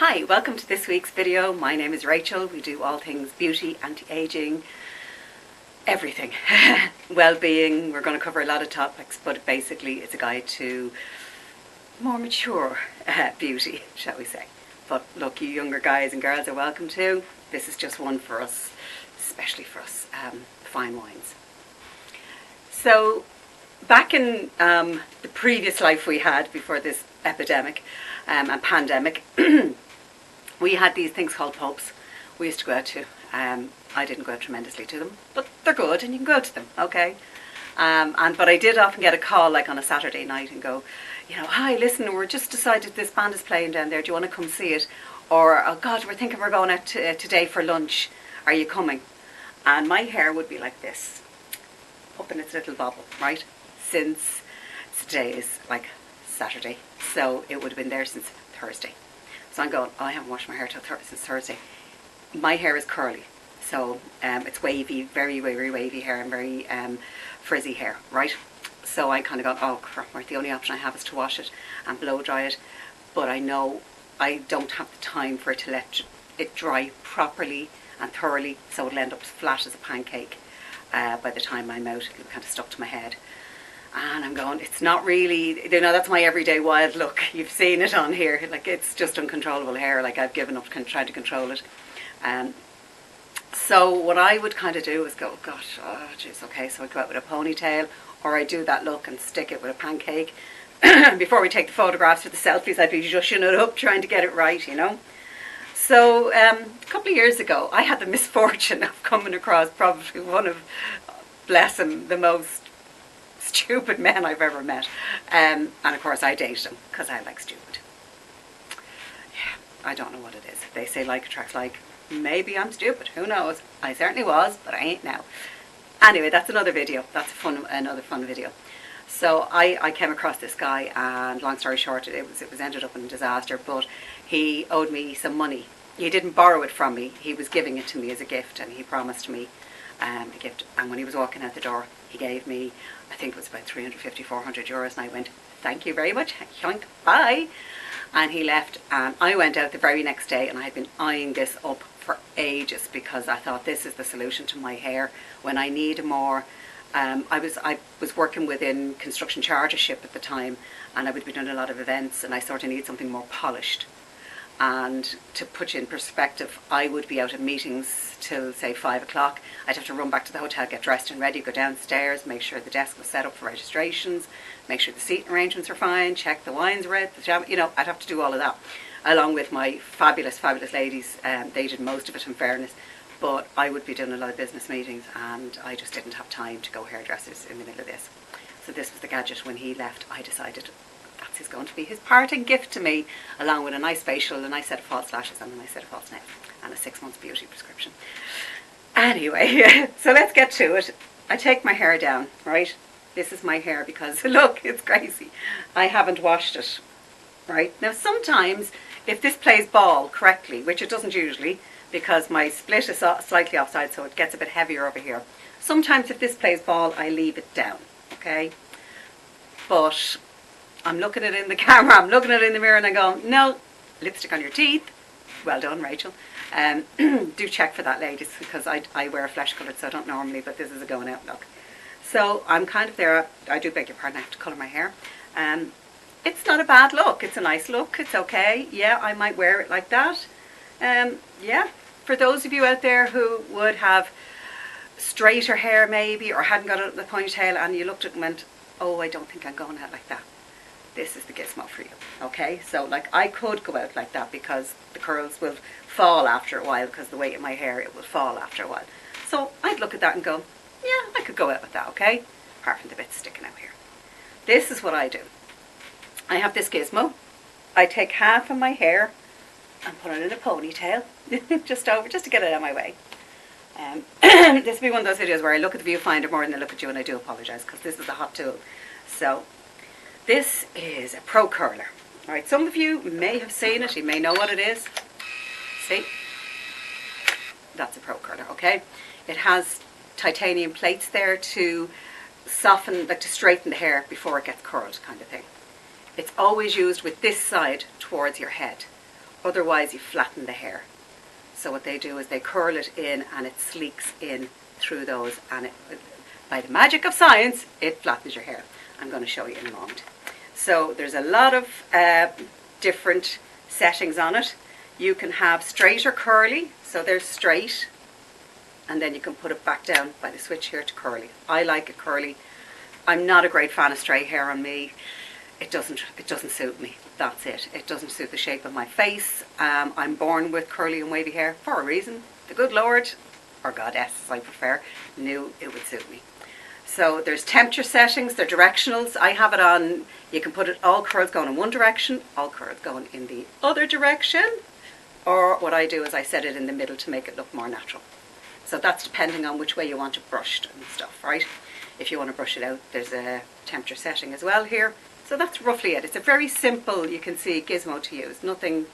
Hi, welcome to this week's video. My name is Rachel. We do all things beauty, anti-aging, everything. Well-being. We're going to cover a lot of topics, but basically it's a guide to more mature beauty, shall we say. But look, you younger guys and girls are welcome too. This is just one for us, especially for us fine wines. So back in the previous life we had before this epidemic and pandemic, we had these things called pubs we used to go out to. I didn't go out tremendously to them, but they're good and you can go to them, okay? But I did often get a call like on a Saturday night and go, you know, hi, listen, we're just decided this band is playing down there. Do you want to come see it? Or, oh God, we're thinking we're going out today for lunch. Are you coming? And my hair would be like this, up in its little bobble, right? Since today is like Saturday, so it would have been there since Thursday. So I'm going, oh, I haven't washed my hair since Thursday. My hair is curly, so it's wavy, very, very wavy hair and very frizzy hair, right? So I kind of go, oh crap, right, the only option I have is to wash it and blow dry it. But I know I don't have the time for it to let it dry properly and thoroughly, so it'll end up as flat as a pancake by the time I'm out. It'll kind of stuck to my head. And I'm going, it's not really, you know, that's my everyday wild look. You've seen it on here. Like, it's just uncontrollable hair. Like, I've given up trying to control it. So what I would kind of do is go, gosh, oh jeez, okay. So I'd go out with a ponytail, or I'd do that look and stick it with a pancake. Before we take the photographs for the selfies, I'd be zhushing it up, trying to get it right, you know. So a couple of years ago, I had the misfortune of coming across probably one of, bless him, the most stupid men I've ever met. And of course I dated him because I like stupid. Yeah, I don't know what it is. They say like attracts like. Maybe I'm stupid. Who knows? I certainly was, but I ain't now. Anyway, that's another video. That's another fun video. So I came across this guy, and long story short, it was ended up in a disaster. But he owed me some money. He didn't borrow it from me. He was giving it to me as a gift, and he promised me a gift. And when he was walking out the door, he gave me, I think it was about 350, 400 euros, and I went, thank you very much, yoink, bye. And he left, and I went out the very next day, and I had been eyeing this up for ages because I thought this is the solution to my hair when I need more. I was working within construction chargership at the time, and I would be doing a lot of events, and I sort of need something more polished. And to put you in perspective, I would be out at meetings till say 5 o'clock. I'd have to run back to the hotel, get dressed and ready, go downstairs, make sure the desk was set up for registrations, make sure the seating arrangements were fine, check the wines were out, you know, I'd have to do all of that. Along with my fabulous, fabulous ladies. They did most of it, in fairness. But I would be doing a lot of business meetings, and I just didn't have time to go hairdressers in the middle of this. So this was the gadget. When he left, I decided that's going to be his parting gift to me, along with a nice facial, a nice set of false lashes, and a nice set of false nails, and a 6-month beauty prescription. Anyway, so let's get to it. I take my hair down, right? This is my hair because, look, it's crazy. I haven't washed it, right? Now, sometimes, if this plays ball correctly, which it doesn't usually, because my split is slightly offside, so it gets a bit heavier over here. Sometimes if this plays ball, I leave it down, okay? But I'm looking at it in the camera, I'm looking at it in the mirror, and I go, no, lipstick on your teeth. Well done, Rachel. Do check for that, ladies, because I wear flesh coloured, so I don't normally, but this is a going out look. So I'm kind of there. I do beg your pardon, I have to colour my hair. It's not a bad look. It's a nice look. It's okay. Yeah, I might wear it like that. Yeah, for those of you out there who would have straighter hair maybe, or hadn't got it in the ponytail, and you looked at it and went, oh, I don't think I'm going out like that. This is the gizmo for you, okay? So, like, I could go out like that because the curls will fall after a while, because the weight of my hair, it will fall after a while. So I'd look at that and go, yeah, I could go out with that, okay? Apart from the bits sticking out here. This is what I do. I have this gizmo. I take half of my hair and put it in a ponytail, just to get it out of my way. This will be one of those videos where I look at the viewfinder more than I look at you, and I do apologise because this is a hot tool. So this is a PROCURLER. All right, some of you may have seen it. You may know what it is. See, that's a PROCURLER. Okay, it has titanium plates there to soften, like to straighten the hair before it gets curled, kind of thing. It's always used with this side towards your head, Otherwise you flatten the hair. So what they do is they curl it in and it sleeks in through those, and by the magic of science, it flattens your hair. I'm going to show you in a moment. So there's a lot of different settings on it. You can have straight or curly. So there's straight, and then you can put it back down by the switch here to curly. I like it curly. I'm not a great fan of straight hair on me. It doesn't suit me. That's it. It doesn't suit the shape of my face. I'm born with curly and wavy hair for a reason. The good Lord, or Goddess as I prefer, knew it would suit me. So there's temperature settings, they're directionals. I have it on, you can put it all curls going in one direction, all curls going in the other direction. Or what I do is I set it in the middle to make it look more natural. So that's depending on which way you want it brushed and stuff, right? If you want to brush it out, there's a temperature setting as well here. So that's roughly it. It's a very simple, you can see, gizmo to use. Nothing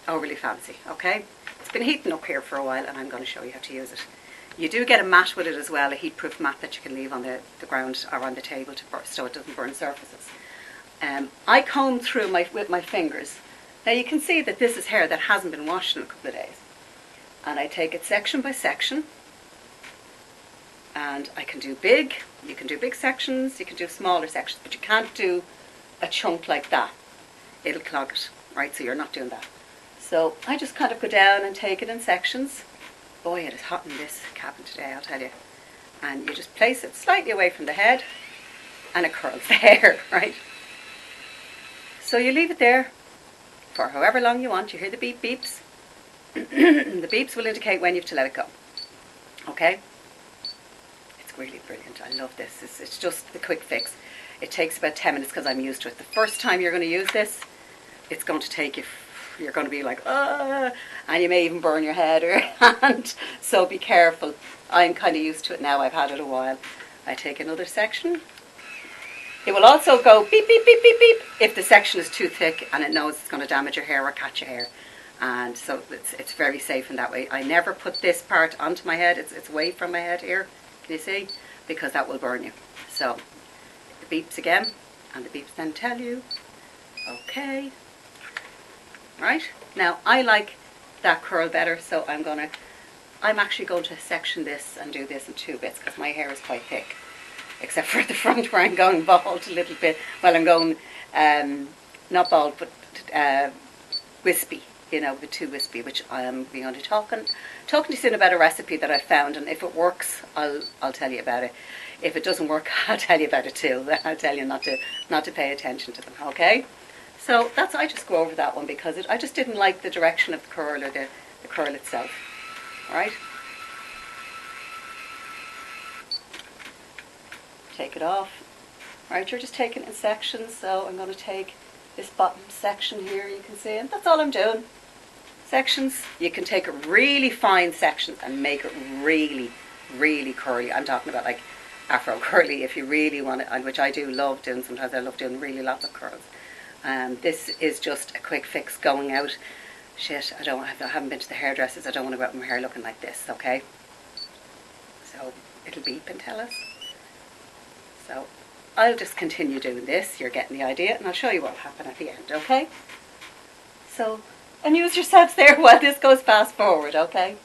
overly fancy, okay? It's been heating up here for a while and I'm going to show you how to use it. You do get a mat with it as well, a heat-proof mat that you can leave on the ground or on the table so it doesn't burn surfaces. I comb through with my fingers. Now you can see that this is hair that hasn't been washed in a couple of days. And I take it section by section. And I can do big, you can do big sections, you can do smaller sections, but you can't do a chunk like that. It'll clog it, right? So you're not doing that. So I just kind of go down and take it in sections. Boy, it is hot in this cabin today, I'll tell you. And you just place it slightly away from the head and it curls the hair, right? So you leave it there for however long you want. You hear the beep beeps. The beeps will indicate when you have to let it go. Okay? It's really brilliant. I love this. It's just the quick fix. It takes about 10 minutes because I'm used to it. The first time you're going to use this, it's going to take you, you're going to be like, and you may even burn your head or your hand. So be careful. I'm kind of used to it now. I've had it a while. I take another section. It will also go beep, beep, beep, beep, beep if the section is too thick and it knows it's going to damage your hair or catch your hair. And so it's very safe in that way. I never put this part onto my head. It's away from my head here. Can you see? Because that will burn you. So it beeps again, and the beeps then tell you, okay. Right? Now I like that curl better, so I'm actually going to section this and do this in two bits because my hair is quite thick. Except for at the front where I'm going bald a little bit. Well, I'm going, not bald, but wispy. You know, the too wispy, which I'm going to talking to you soon about a recipe that I found, and if it works, I'll tell you about it. If it doesn't work, I'll tell you about it too. I'll tell you not to pay attention to them. Okay? So I just go over that one because I just didn't like the direction of the curl or the curl itself. All right? Take it off. All right, you're just taking it in sections. So I'm going to take this bottom section here. You can see, and that's all I'm doing. Sections. You can take really fine sections and make it really, really curly. I'm talking about like Afro curly if you really want it, and which I do love doing. Sometimes I love doing really lots of curls. This is just a quick fix going out. Shit, I haven't been to the hairdressers. I don't want to go out with my hair looking like this, okay? So it'll beep and tell us. So I'll just continue doing this. You're getting the idea, and I'll show you what will happen at the end, okay? So amuse yourselves there while this goes fast forward, okay?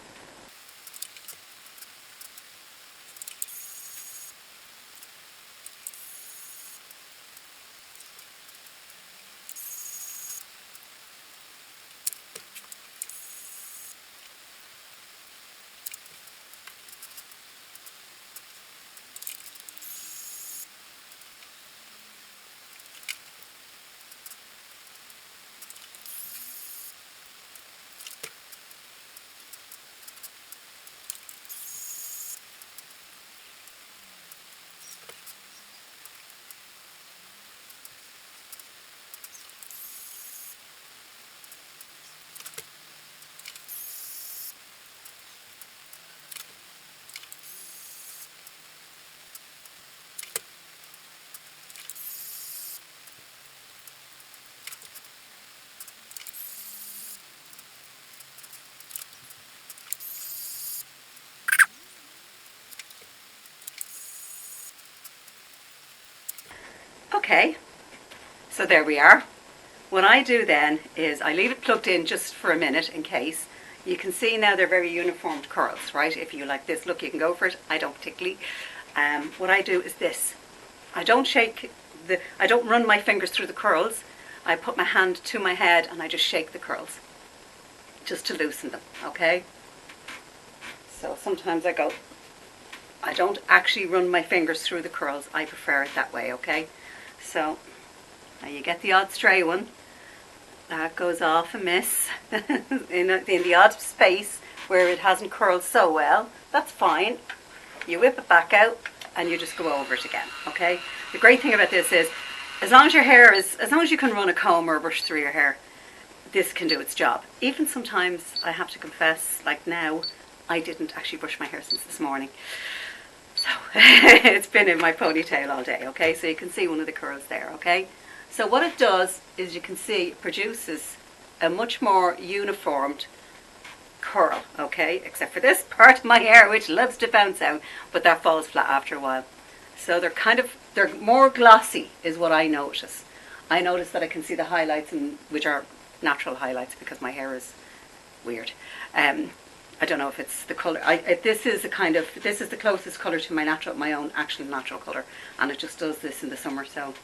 Okay, so there we are. what I do then is I leave it plugged in just for a minute in case. You can see now they're very uniformed curls, right? If you like this look, you can go for it. I don't particularly. What I do is this. I don't run my fingers through the curls. I put my hand to my head and I just shake the curls, just to loosen them, okay? So sometimes I don't actually run my fingers through the curls. I prefer it that way, okay? So now you get the odd stray one. That goes off a miss in the odd space where it hasn't curled so well. That's fine. You whip it back out and you just go over it again, okay? The great thing about this is, as long as you can run a comb or a brush through your hair, this can do its job. Even sometimes, I have to confess, like now, I didn't actually brush my hair since this morning. So, it's been in my ponytail all day, okay? So you can see one of the curls there, okay? So what it does is, you can see, it produces a much more uniformed curl, okay? Except for this part of my hair, which loves to bounce out, but that falls flat after a while. So they're more glossy is what I notice. I notice that I can see the highlights, which are natural highlights because my hair is weird. I don't know if it's the colour. This is the closest colour to my own actual natural colour, and it just does this in the summer, so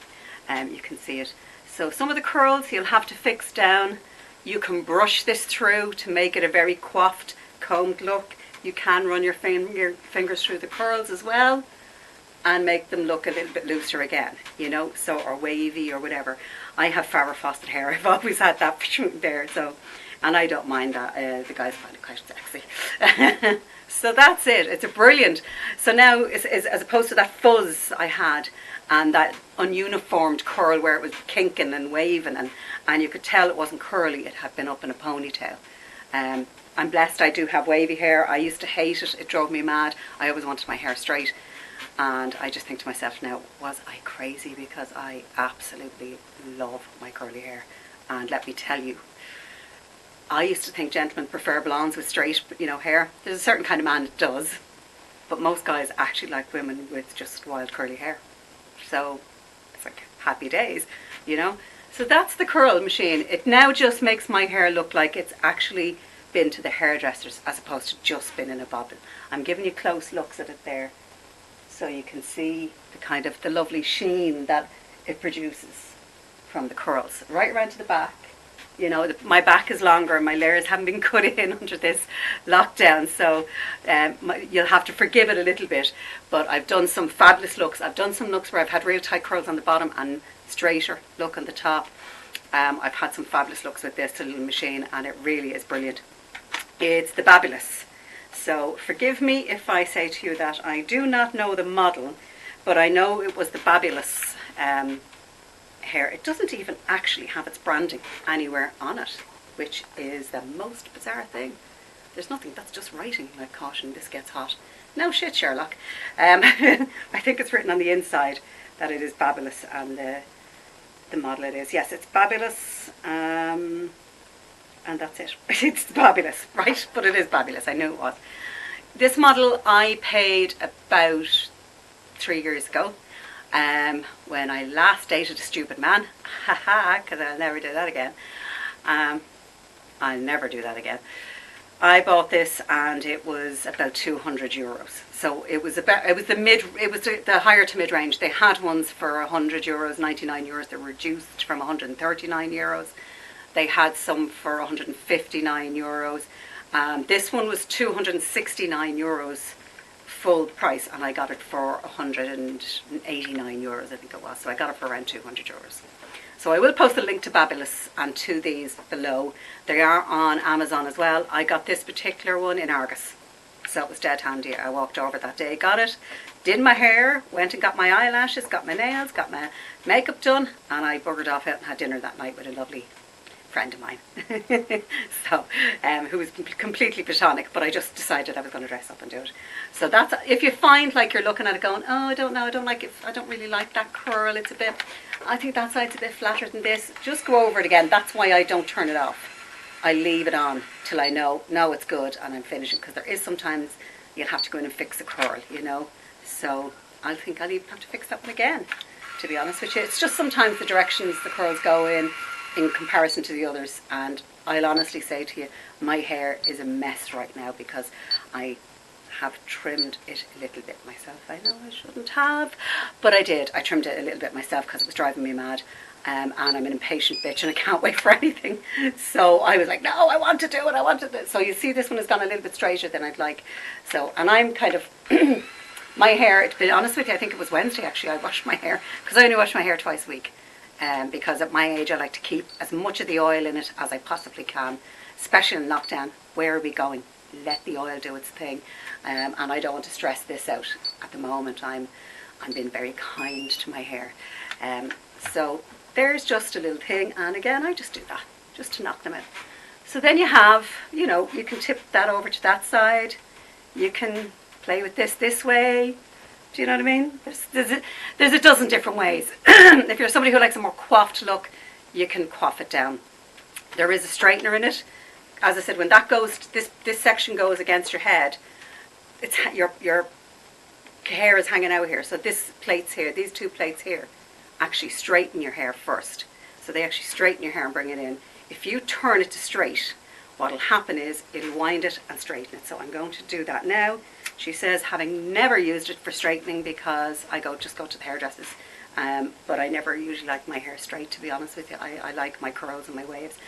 you can see it. So some of the curls you'll have to fix down. You can brush this through to make it a very coiffed, combed look. You can run your fingers through the curls as well and make them look a little bit looser again, you know, so, or wavy or whatever. I have Farrah Fawcett hair. I've always had that there, so, and I don't mind that. The guys find it quite sexy. So that's it. It's a brilliant. So now, as opposed to that fuzz I had and that ununiformed curl where it was kinking and waving and you could tell it wasn't curly, it had been up in a ponytail. I'm blessed I do have wavy hair. I used to hate it. It drove me mad. I always wanted my hair straight. And I just think to myself now, was I crazy? Because I absolutely love my curly hair. And let me tell you, I used to think gentlemen prefer blondes with straight, you know, hair. There's a certain kind of man that does. But most guys actually like women with just wild curly hair. So it's like happy days, you know. So that's the curl machine. It now just makes my hair look like it's actually been to the hairdressers as opposed to just been in a bobbin. I'm giving you close looks at it there, so you can see the lovely sheen that it produces from the curls right around to the back. You know, my back is longer and my layers haven't been cut in under this lockdown, so you'll have to forgive it a little bit. But I've done some fabulous looks. I've done some looks where I've had real tight curls on the bottom and straighter look on the top. I've had some fabulous looks with this little machine, and it really is brilliant. It's the Babyliss. So forgive me if I say to you that I do not know the model, but I know it was the Babyliss hair. It doesn't even actually have its branding anywhere on it, which is the most bizarre thing. There's nothing, that's just writing like caution, this gets hot. No shit, Sherlock. I think it's written on the inside that it is Babyliss, and the model it is. Yes, it's Babyliss, and that's it. It's Babyliss, right? But it is Babyliss, I knew it was. This model I paid about 3 years ago, when I last dated a stupid man. Haha, because I'll never do that again. I'll never do that again. I bought this and it was about €200. So it was the higher to mid range. They had ones for €100, €99. They were reduced from €139. They had some for €159. This one was €269 full price, and I got it for €189, I think it was. So I got it for around €200. So I will post a link to Babyliss and to these below. They are on Amazon as well. I got this particular one in Argos, so it was dead handy. I walked over that day, got it, did my hair, went and got my eyelashes, got my nails, got my makeup done, and I buggered off out and had dinner that night with a lovely friend of mine. So who was completely platonic, but I just decided I was going to dress up and do it. So that's, if you find like you're looking at it going, oh, I don't know, I don't like it, I don't really like that curl, it's a bit, I think that side's a bit flatter than this, just go over it again. That's why I don't turn it off. I leave it on till I know it's good and I'm finishing, because there is sometimes you'll have to go in and fix a curl, you know. So I think I'll even have to fix that one again, to be honest with you. It's just sometimes the directions the curls go in, in comparison to the others, and I'll honestly say to you, my hair is a mess right now because I have trimmed it a little bit myself. I know I shouldn't have, but I did. I trimmed it a little bit myself because it was driving me mad. And I'm an impatient bitch and I can't wait for anything. So I was like, no, I want to do it, I want to do it. So you see this one has gone a little bit straighter than I'd like. So, and I'm kind of, my hair, to be honest with you, I think it was Wednesday actually I washed my hair, because I only wash my hair twice a week. Because at my age I like to keep as much of the oil in it as I possibly can, especially in lockdown. Where are we going? Let the oil do its thing. And I don't want to stress this out at the moment. I'm being very kind to my hair. So there's just a little thing, and again I just do that just to knock them out. So then you have, you know, you can tip that over to that side, you can play with this way, do you know what I mean? There's a dozen different ways. If you're somebody who likes a more coiffed look, you can coif it down. There is a straightener in it. As I said, when that goes, this section goes against your head, it's your hair is hanging out here, so this plates here, these two plates here, actually straighten your hair first. So they actually straighten your hair and bring it in. If you turn it to straight, what will happen is it'll wind it and straighten it. So I'm going to do that now. She says, having never used it for straightening because I just go to the hairdressers, but I never usually like my hair straight, to be honest with you. I like my curls and my waves.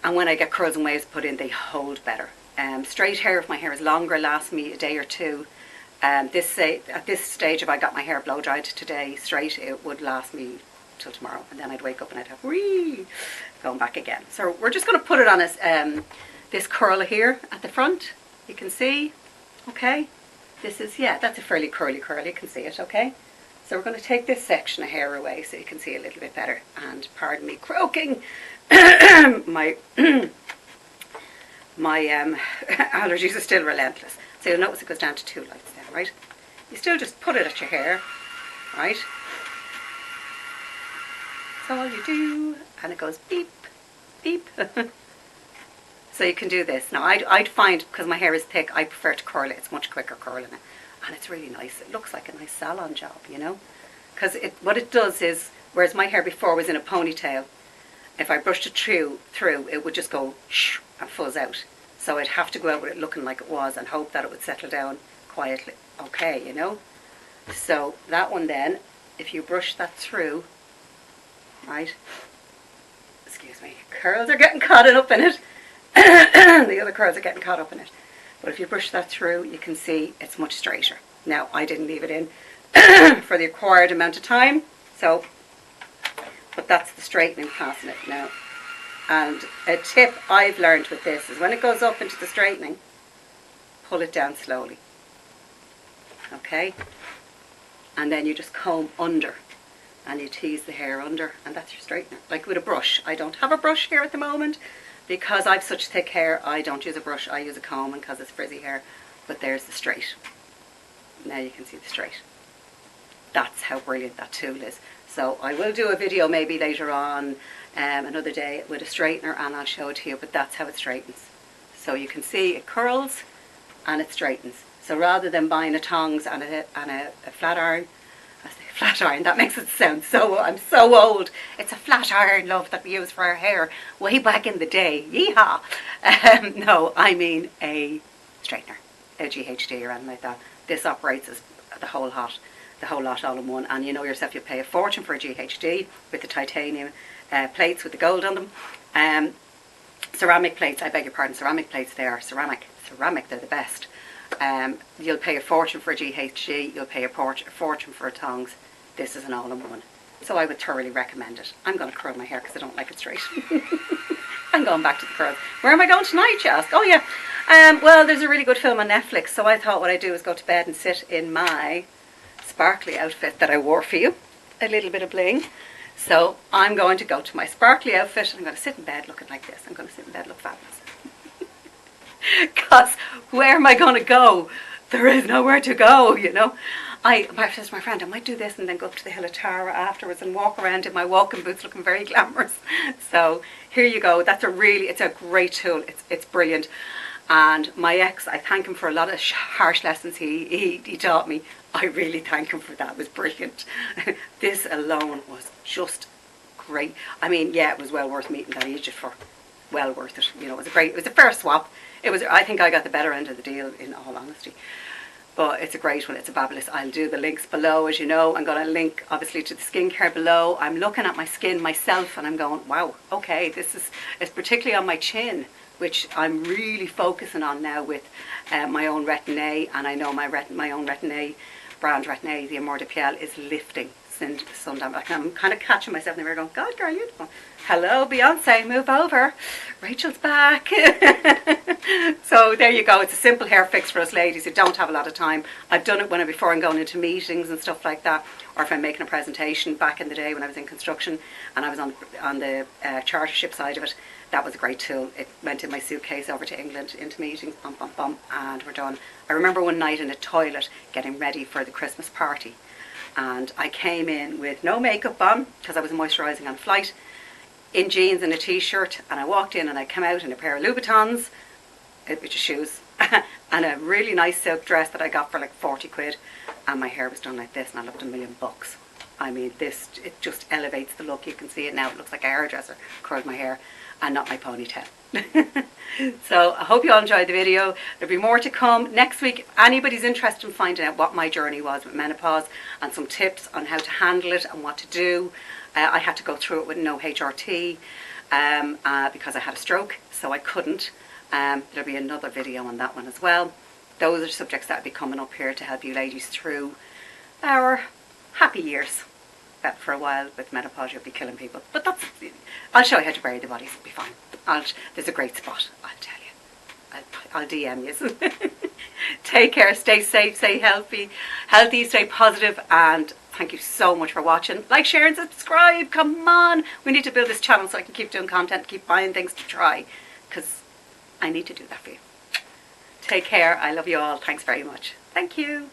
And when I get curls and waves put in, they hold better. Straight hair, if my hair is longer, lasts me a day or two. At this stage, if I got my hair blow dried today straight, it would last me till tomorrow, and then I'd wake up and I'd have going back again. So we're just going to put it on this curl here at the front. You can see, okay, this is, yeah, that's a fairly curly curl, you can see it, okay. So we're going to take this section of hair away so you can see a little bit better. And pardon me croaking, my allergies are still relentless. So you'll notice it goes down to 2 lights then, right? You still just put it at your hair, right? That's all you do, and it goes beep, beep. So you can do this. Now I'd find, because my hair is thick, I prefer to curl it. It's much quicker curling it, and it's really nice. It looks like a nice salon job, you know? Because what it does is, whereas my hair before was in a ponytail, if I brushed it through, it would just go shh and fuzz out. So I'd have to go out with it looking like it was and hope that it would settle down quietly. Okay, you know? So that one then, if you brush that through, right? Excuse me, curls are getting caught up in it. The other curls are getting caught up in it. But if you brush that through, you can see it's much straighter. Now, I didn't leave it in for the required amount of time, so, but that's the straightening passing it now. And a tip I've learned with this is when it goes up into the straightening, pull it down slowly. Okay? And then you just comb under and you tease the hair under, and that's your straightener. Like with a brush. I don't have a brush here at the moment because I've such thick hair. I don't use a brush, I use a comb because it's frizzy hair. But there's the straight. Now you can see the straight. That's how brilliant that tool is. So I will do a video maybe later on, another day, with a straightener, and I'll show it to you, but that's how it straightens. So you can see it curls and it straightens. So rather than buying a tongs and a flat iron, I say flat iron, that makes it sound so, I'm so old. It's a flat iron, love, that we use for our hair way back in the day. Yeehaw! No, I mean a straightener, a GHD or anything like that. This operates as the whole lot all in one, and you know yourself, you pay a fortune for a GHD with the titanium plates with the gold on them. Ceramic plates, I beg your pardon, ceramic plates, they are ceramic, they're the best. You'll pay a fortune for a GHD, you'll pay a fortune for a tongs. This is an all-in-one. So I would thoroughly recommend it. I'm going to curl my hair because I don't like it straight. I'm going back to the curls. Where am I going tonight, you ask? Oh yeah, well, there's a really good film on Netflix, so I thought what I'd do is go to bed and sit in my sparkly outfit that I wore for you. A little bit of bling. So I'm going to go to my sparkly outfit and I'm going to sit in bed looking like this. I'm going to sit in bed look fabulous. Because where am I going to go? There is nowhere to go, you know. I said to my friend, I might do this and then go up to the Hill of Tara afterwards and walk around in my walking boots looking very glamorous. So here you go. It's a great tool. It's brilliant. And my ex, I thank him for a lot of harsh lessons he taught me. I really thank him for that. It was brilliant. This alone was just great. I mean, yeah, it was well worth meeting that Egypt for. Well worth it. You know, it was a fair swap. I think I got the better end of the deal, in all honesty. But it's a great one. It's a Babyliss. I'll do the links below, as you know. I'm going to link, obviously, to the skincare below. I'm looking at my skin myself, and I'm going, wow, okay, it's particularly on my chin, which I'm really focusing on now with my own Retin-A, and I know my own Retin-A, brand Retin-A, the AMORE PIEL, is lifting since the sun down. Like, I'm kind of catching myself in the mirror going, God, girl, you know. Hello, Beyonce, move over. Rachel's back. So there you go. It's a simple hair fix for us ladies who don't have a lot of time. I've done it before I'm going into meetings and stuff like that, or if I'm making a presentation back in the day when I was in construction and I was on the chartership side of it. That was a great tool. It went in my suitcase over to England, into meetings, bum, bum, bum, and we're done. I remember one night in a toilet getting ready for the Christmas party, and I came in with no makeup on because I was moisturising on flight, in jeans and a t-shirt, and I walked in and I came out in a pair of Louboutins, which is shoes, and a really nice silk dress that I got for like 40 quid, and my hair was done like this and I looked $1,000,000. I mean, it just elevates the look. You can see it now. It looks like a hairdresser curled my hair and not my ponytail. So I hope you all enjoyed the video. There'll be more to come next week. If anybody's interested in finding out what my journey was with menopause and some tips on how to handle it and what to do. I had to go through it with no HRT because I had a stroke, so I couldn't. There'll be another video on that one as well. Those are subjects that will be coming up here to help you ladies through our happy years. That for a while with menopause you'll be killing people. But I'll show you how to bury the bodies. It'll be fine. There's a great spot, I'll tell you. I'll DM you. Take care, stay safe, stay healthy, stay positive, and thank you so much for watching. Like, share and subscribe. Come on. We need to build this channel so I can keep doing content, keep buying things to try, because I need to do that for you. Take care. I love you all. Thanks very much. Thank you.